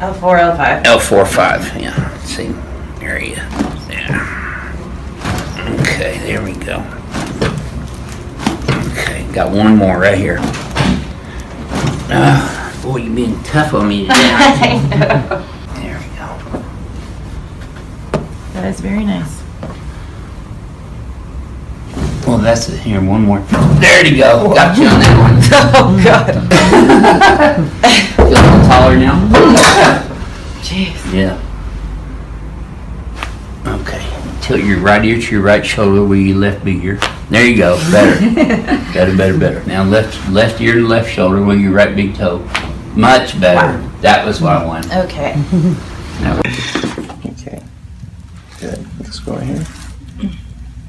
L4, L5. L4, 5, yeah, same area. Yeah. Okay, there we go. Okay, got one more right here. Boy, you're being tough on me today. I know. There we go. That is very nice. Well, that's it. Here, one more. There you go. Got you on that one. Oh, God. Feel a little taller now? Jeez. Yeah. Okay. Tilt your right ear to your right shoulder where your left big ear. There you go. Better. Better. Now left ear to left shoulder where your right big toe. Much better. Wow. That was what I wanted. Okay. Now, Okay. Good. Let's go right here.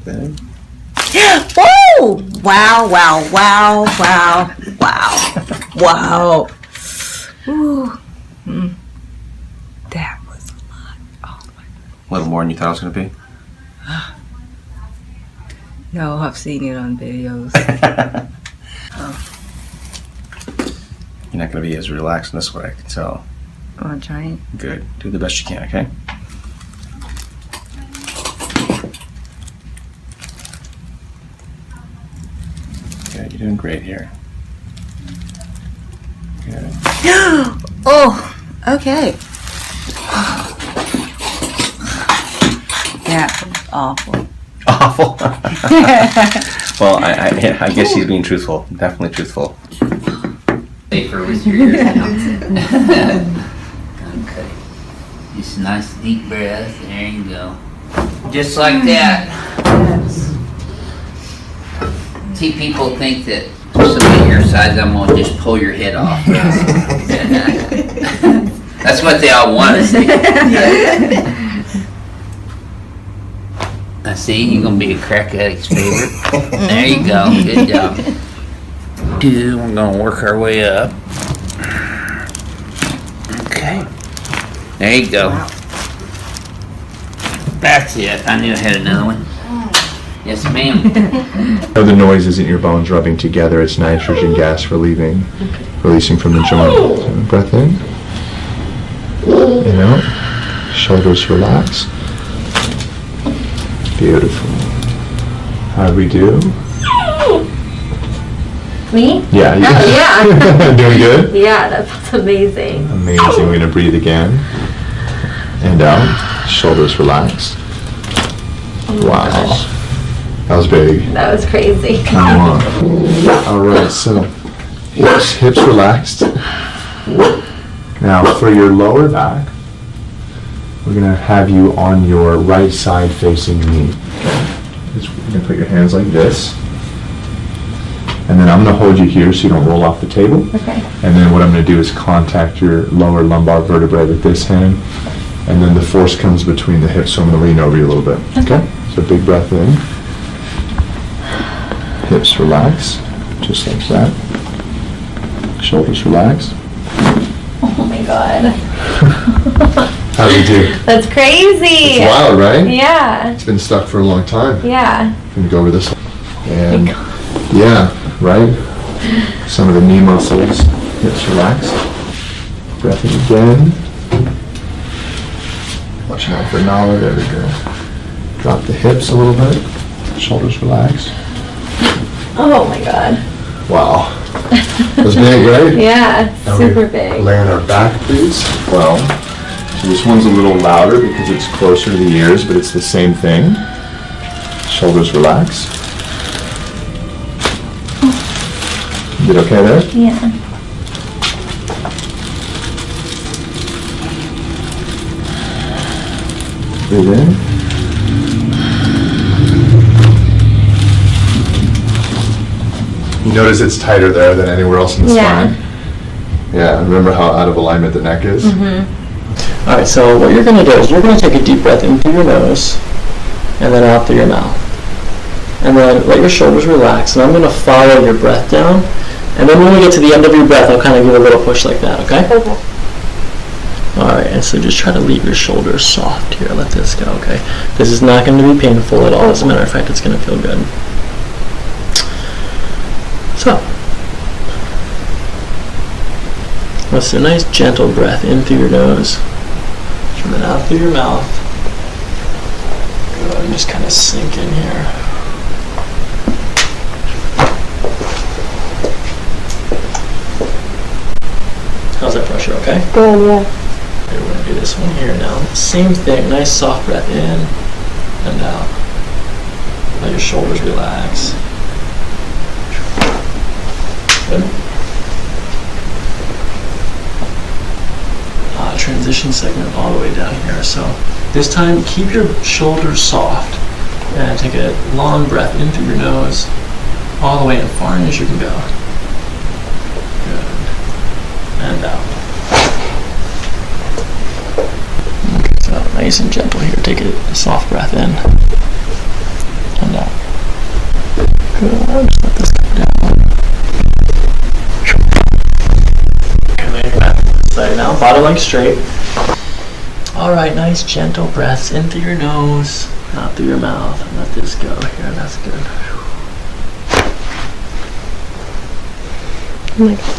Good. Whoa! Wow, wow, wow, wow, wow, wow. Ooh. That was a lot. Oh my. A little more than you thought it was going to be? No, I've seen it on videos. You're not going to be as relaxed in this way, I can tell. I'm trying. Good. Do the best you can, okay? Good. You're doing great here. Good. Oh, okay. Yeah, awful. Awful. Well, I guess she's being truthful. Definitely truthful. safer with your ears now. Okay. Just a nice deep breath. There you go. Just like that. See, people think that somebody your size, I'm going to just pull your head off. That's what they all want to see. I see, you're going to be a crack addict's favorite. There you go. Good job. We're going to work our way up. Okay. There you go. That's it. I knew I had another one. Yes, ma'am. No, the noise isn't your bones rubbing together, it's nitrogen gas releasing from the joint. So breath in and out, shoulders relax. Beautiful. How'd we do? Me? Yeah. Oh, yeah. Doing good? Yeah, that felt amazing. Amazing. We're gonna breathe again. And out, shoulders relaxed. Oh my Wow. gosh. That was big. That was crazy. Come on. All right, so hips relaxed. Now for your lower back, we're gonna have you on your right side facing me. You're gonna put your hands like this. And then I'm gonna hold you here so you don't roll off the table. Okay. And then what I'm gonna do is contact your lower lumbar vertebrae with this hand. And then the force comes between the hips, so I'm gonna lean over you a little bit. Okay? So big breath in. Hips relax, just like that. Shoulders relax. Oh my god. How do you do? That's crazy. It's wild, right? Yeah. It's been stuck for a long time. Yeah. Can you go over this? And yeah, right? Some of the knee muscles, hips relax. Breath in again. Watching out for Nala, there we go. Drop the hips a little bit. Shoulders relax. Oh my god. Wow. That's big, right? Yeah, Now super we big. Lay on our back, please. Well, so this one's a little louder because it's closer to the ears, but it's the same thing. Shoulders relax. You did okay there? Yeah. Breathe in. You notice it's tighter there than anywhere else in the Yeah. spine? Yeah, remember how out of alignment the neck is? All right, so what you're going to do is you're going to take a deep breath in through your nose and then out through your mouth. And then let your shoulders relax, and I'm going to follow your breath down. And then when we get to the end of your breath, I'll kind of give a little push like that, okay? Okay. All right, and so just try to leave your shoulders soft here. Let this go, okay? This is not going to be painful at all. As a matter of fact, it's going to feel good. So, Let's do a nice gentle breath in through your nose. And then out through your mouth. Good, and just kind of sink in here. How's that pressure, okay? Good, yeah. Okay, we're gonna do this one here now. Same thing, nice soft breath in and out. Let your shoulders relax. Good. Transition segment all the way down here. So this time, keep your shoulders soft and take a long breath in through your nose, all the way in far as you can go. Good. And out. Okay, so nice and gentle here. Take a soft breath in and out. Good. Just let this come down. Okay, lay your back. Side now, bottom leg straight. All right, nice gentle breaths in through your nose, out through your mouth, and let this go here. That's good. Oh my God.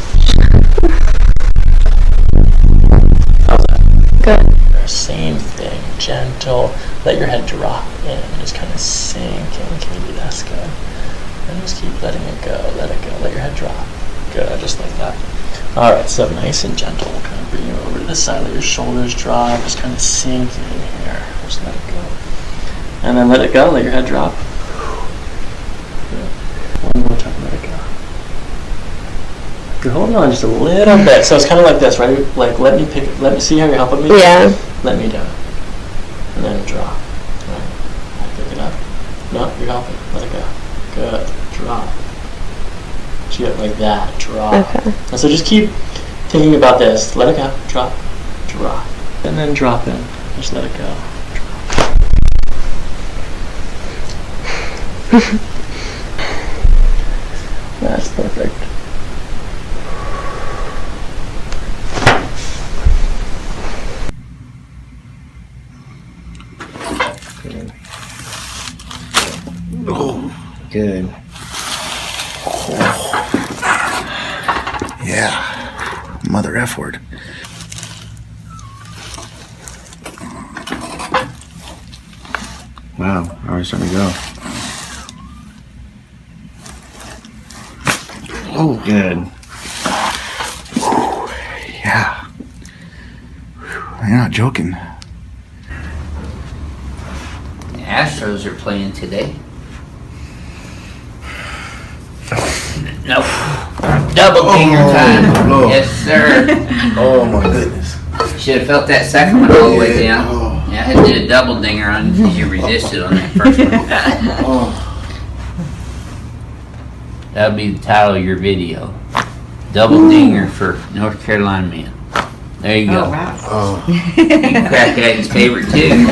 How's that? Good. Same thing, gentle. Let your head drop in, just kind of sink in. Maybe that's good. And just keep letting it go. Let it go. Let your head drop. Good, just like that. All right, so nice and gentle. We'll kind of bring you over to the side. Let your shoulders drop. Just kind of sink in here. Just let it go. And then let it go. Let your head drop. Good. One more time. Let it go. Good. Hold on just a little bit. So it's kind of like this, right? Like let me see how you're helping me. Yeah. Let me down. And then drop. Right. Pick it up. No, you're helping. Let it go. Good. Drop. So like that, drop. Okay. And so just keep thinking about this. Let it go, drop, drop. And then drop in. Just let it go. Drop. That's perfect. Good. Yeah. Mother F word. Wow, already starting to go. Oh, Good. yeah. You're not joking. The Astros are playing today. No. Double dinger time. Lord. Yes, sir. Oh my goodness. Should have felt that second one all the way down. Yeah, I had to do a double dinger on you because you resisted on that first one. Oh. That would be the title of your video. Double dinger for North Carolina man. There you go. Oh, wow. Oh. You can crack that his favorite too.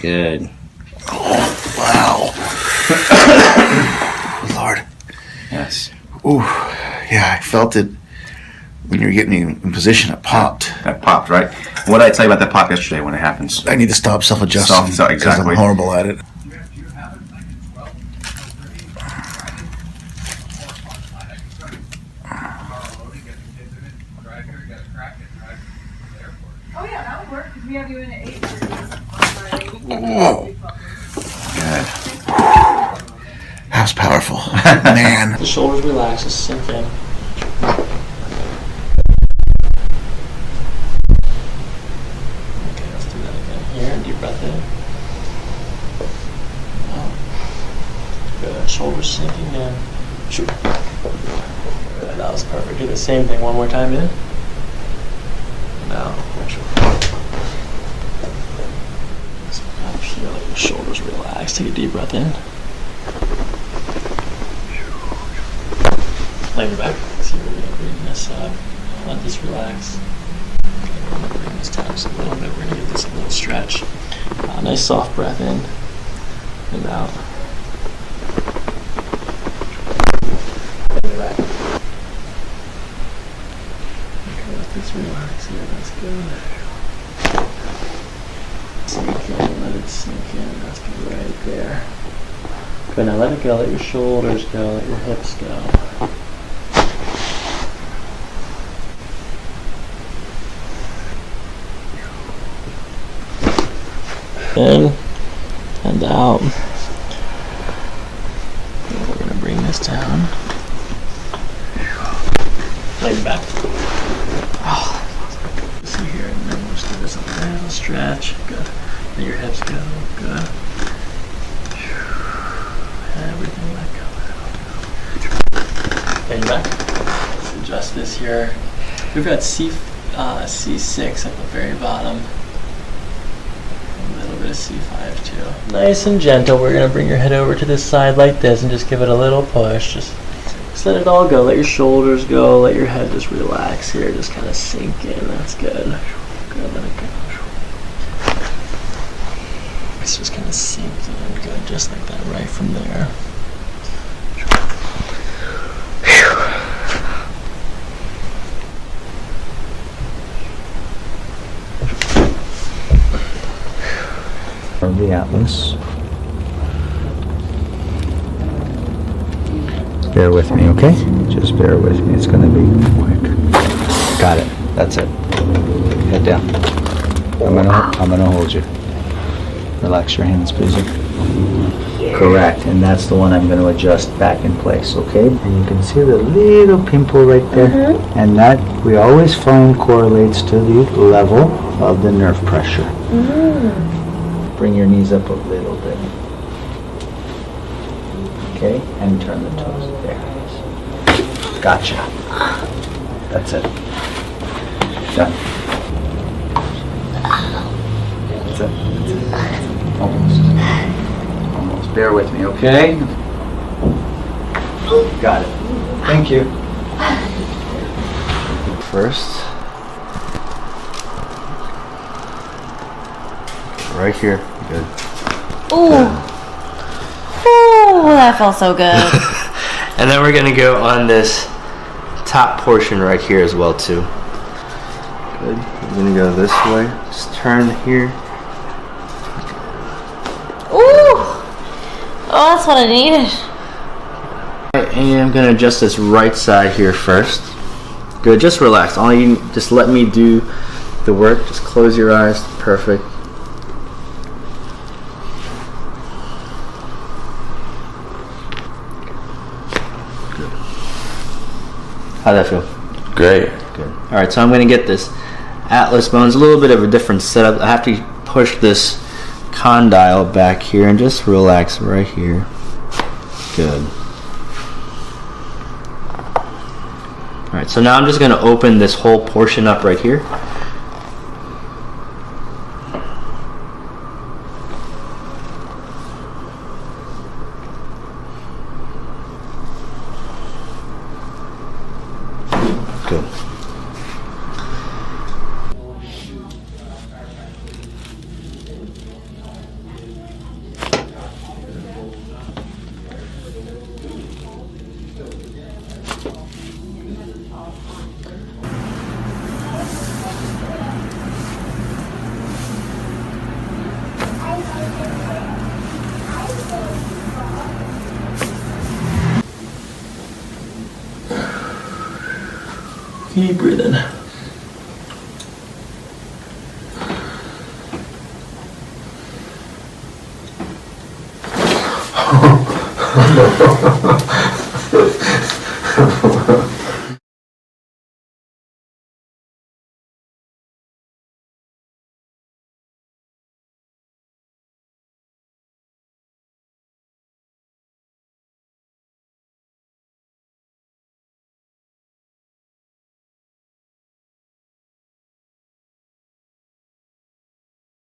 Good. Wow. Lord. Yes. Ooh. Yeah, I felt it when you were getting me in position. It popped. That popped, right? What did I tell you about that pop yesterday when it happens? I need to stop self-adjusting because Exactly. I'm horrible at it. Oh yeah, that would work because we have you in at 8:30 Whoa. Good. That was powerful. Man. The shoulders relax, just sink in. Okay, let's do that again. Here, deep breath in. Out. Good, shoulders sinking in. Shoot. Good, that was perfect. Do the same thing one more time in. And out. So up here, let your shoulders relax. Take a deep breath in. Lay your back. See where we're going to bring this up. Let this relax. Okay, we're going to bring this down just a little bit. We're going to give this a little stretch. Nice soft breath in and out. Lay your back. Just relax here. That's good. Sink in. Let it sink in. That's good right there. Good. Now let it go. Let your shoulders go. Let your hips go. In and out. And we're gonna bring this down. Leg back. Oh, see here, and then we'll just do this a little stretch. Good. Let your hips go. Good. Everything let go. Leg back. Let's adjust this here. We've got C6 at the very bottom. A little bit of C5 too. Nice and gentle. We're gonna bring your head over to this side like this and just give it a little push. Just let it all go. Let your shoulders go. Let your head just relax here. Just kind of sink in. That's good. Good. Let it go. It's just kind of sink in. Good. Just like that. Right from there. Of the Atlas. Bear with me, okay? Just bear with me. It's gonna be quick. Got it. That's it. Head down. I'm gonna hold you. Relax your hands, please. Correct, and that's the one I'm gonna adjust back in place, okay? And you can see the little pimple right there. And that we always find correlates to the level of the nerve pressure. Bring your knees up a little bit. Okay, and turn the toes. There. Gotcha. That's it. Done. That's it. That's it. Almost. Almost. Bear with me, okay? Got it. Thank you. First. Right here. Good. Ooh. Ooh, that felt so good. And then we're gonna go on this top portion right here as well too. Good. We're gonna go this way. Just turn here. Ooh. Oh, that's what I needed. And I'm gonna adjust this right side here first. Good. Just relax. All you just let me do the work. Just close your eyes. Perfect. How'd that feel? Great. Good. All right, so I'm going to get this Atlas bones, a little bit of a different setup. I have to push this condyle back here and just relax right here. Good. All right, so now I'm just going to open this whole portion up right here. Good. Keep breathing.